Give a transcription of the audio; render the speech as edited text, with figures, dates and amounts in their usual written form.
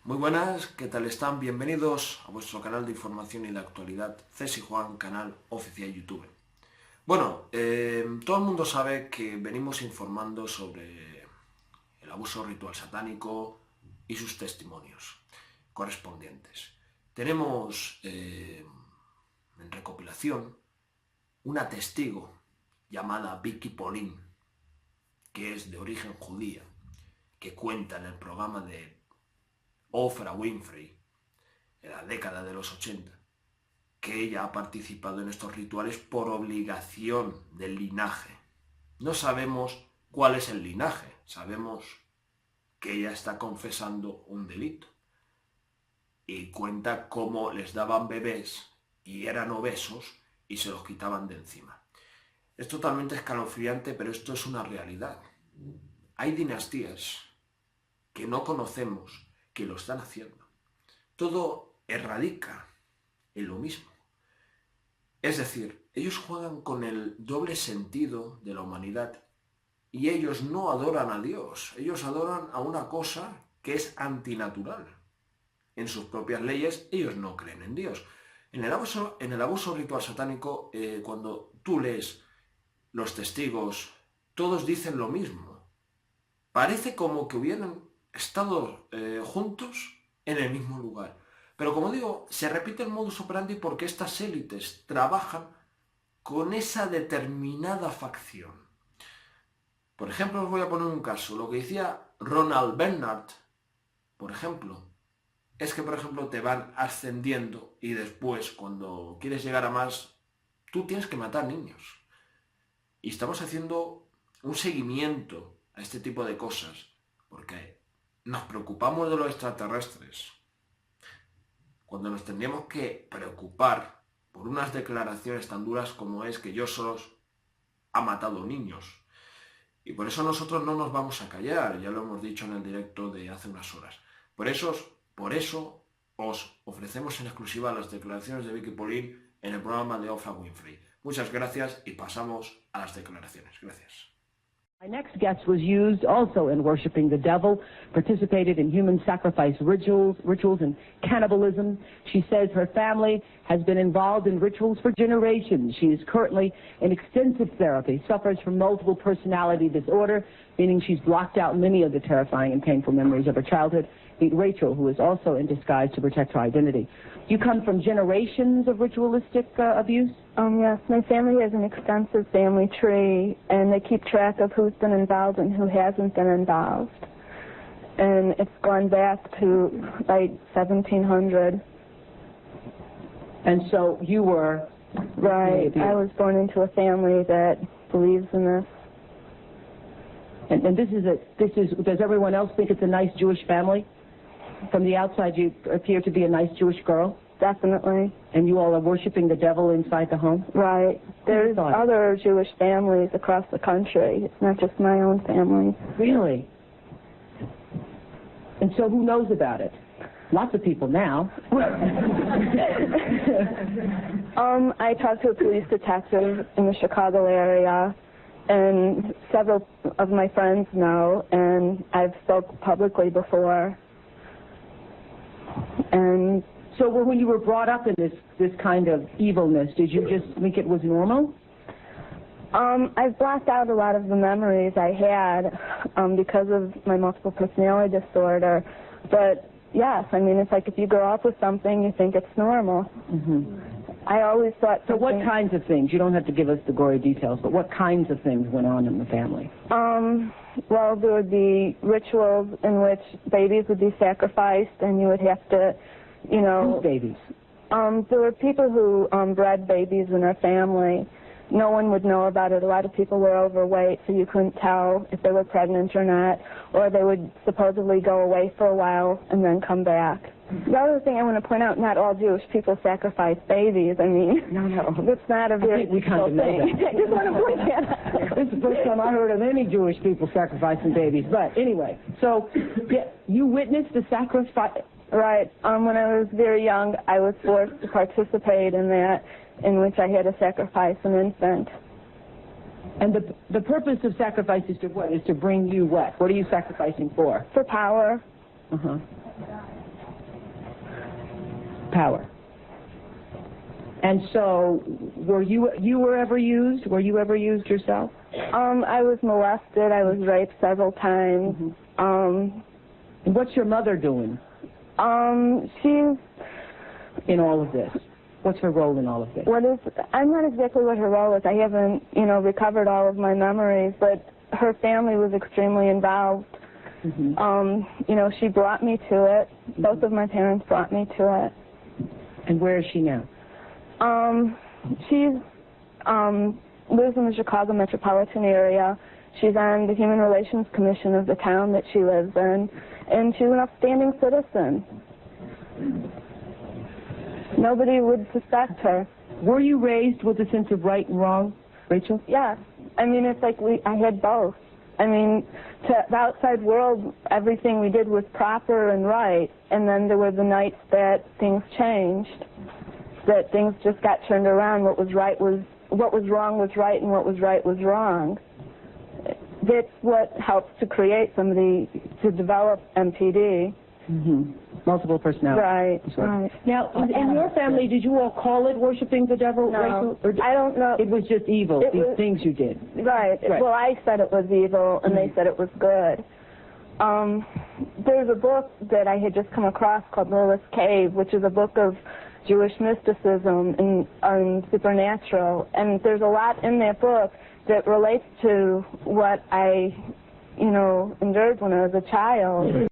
Muy buenas, ¿qué tal están? Bienvenidos a vuestro canal de información y de actualidad, Desde Csijuan, canal oficial YouTube. Bueno, todo el mundo sabe que venimos informando sobre el abuso ritual satánico y sus testimonios correspondientes. Tenemos en recopilación una testigo llamada Vicki Polin, que es de origen judía, que cuenta en el programa de Oprah Winfrey, en la década de los 80, que ella ha participado en estos rituales por obligación del linaje. No sabemos cuál es el linaje, sabemos que ella está confesando un delito. Y cuenta cómo les daban bebés y eran obesos y se los quitaban de encima. Es totalmente escalofriante, pero esto es una realidad. Hay dinastías que no conocemos que lo están haciendo. Todo radica en lo mismo. Es decir, ellos juegan con el doble sentido de la humanidad y ellos no adoran a Dios, ellos adoran a una cosa que es antinatural. En sus propias leyes ellos no creen en Dios. En el abuso ritual satánico, cuando tú lees los testigos, todos dicen lo mismo. Parece como que hubieran estado juntos en el mismo lugar. Pero como digo, se repite el modus operandi porque estas élites trabajan con esa determinada facción. Por ejemplo, os voy a poner un caso. Lo que decía Ronald Bernard, por ejemplo, es que, por ejemplo, te van ascendiendo y después, cuando quieres llegar a más, tú tienes que matar niños. Y estamos haciendo un seguimiento a este tipo de cosas porque nos preocupamos de los extraterrestres, cuando nos tendríamos que preocupar por unas declaraciones tan duras como es que Dios solos ha matado niños. Y por eso nosotros no nos vamos a callar, ya lo hemos dicho en el directo de hace unas horas. Por eso os ofrecemos en exclusiva las declaraciones de Vicki Polin en el programa de Oprah Winfrey. Muchas gracias y pasamos a las declaraciones. Gracias. My next guest was used also in worshiping the devil, participated in human sacrifice rituals and cannibalism. She says her family has been involved in rituals for generations. She is currently in extensive therapy, suffers from multiple personality disorder, meaning she's blocked out many of the terrifying and painful memories of her childhood. Meet Rachel, who is also in disguise to protect her identity. You come from generations of ritualistic abuse? Yes, my family has an extensive family tree, and they keep track of who's been involved and who hasn't been involved. And it's gone back to like 1700. And so you were... Right, I was born into a family that believes in this. And does everyone else think it's a nice Jewish family? From the outside, you appear to be a nice Jewish girl? Definitely. And you all are worshiping the devil inside the home? Right. There's other Jewish families across the country. It's not just my own family. Really? And so who knows about it? Lots of people now. I talked to a police detective in the Chicago area, and several of my friends know, and I've spoken publicly before. And so when you were brought up in this kind of evilness, did you just think it was normal? I've blocked out a lot of the memories I had because of my multiple personality disorder. But yes, I mean, it's like if you grow up with something, you think it's normal. Mm-hmm. I always thought So what kinds of things? You don't have to give us the gory details, but what kinds of things went on in the family? Well, there would be rituals in which babies would be sacrificed, and you would have to, you know... Whose babies? There were people who bred babies in our family. No one would know about it. A lot of people were overweight, so you couldn't tell if they were pregnant or not, or they would supposedly go away for a while and then come back. The other thing I want to point out, not all Jewish people sacrifice babies. I mean, no. That's not a very we kind of know thing. that. I just want to point that out. This is the first time I heard of any Jewish people sacrificing babies. But anyway, so you witnessed the sacrifice. Right. When I was very young, I was forced to participate in that, in which I had to sacrifice an infant. And the purpose of sacrifice is to what? Is to bring you what? What are you sacrificing for? For power. Uh-huh. power. And so, were you ever used? Were you ever used yourself? I was molested. I was raped several times. And what's your mother doing? She's in all of this. What's her role in all of this? I'm not exactly what her role is. I haven't, recovered all of my memories, but her family was extremely involved. She brought me to it. Both of my parents brought me to it. And where is she now? She lives in the Chicago metropolitan area. She's on the Human Relations Commission of the town that she lives in, and she's an upstanding citizen. Nobody would suspect her. Were you raised with a sense of right and wrong, Rachel? Yes. I mean, it's like I had both. I mean, to the outside world, everything we did was proper and right, and then there were the nights that things changed, that things just got turned around. What was wrong was right, and what was right was wrong. That's what helps to create to develop MPD. Multiple personality. Right. Right. Now, in your family, did you all call it worshiping the devil? No, or I don't know. It was just evil, these things you did. Right. Well, I said it was evil, and they said it was good. There's a book that I had just come across called Lilith's Cave, which is a book of Jewish mysticism and supernatural, and there's a lot in that book that relates to what I endured when I was a child.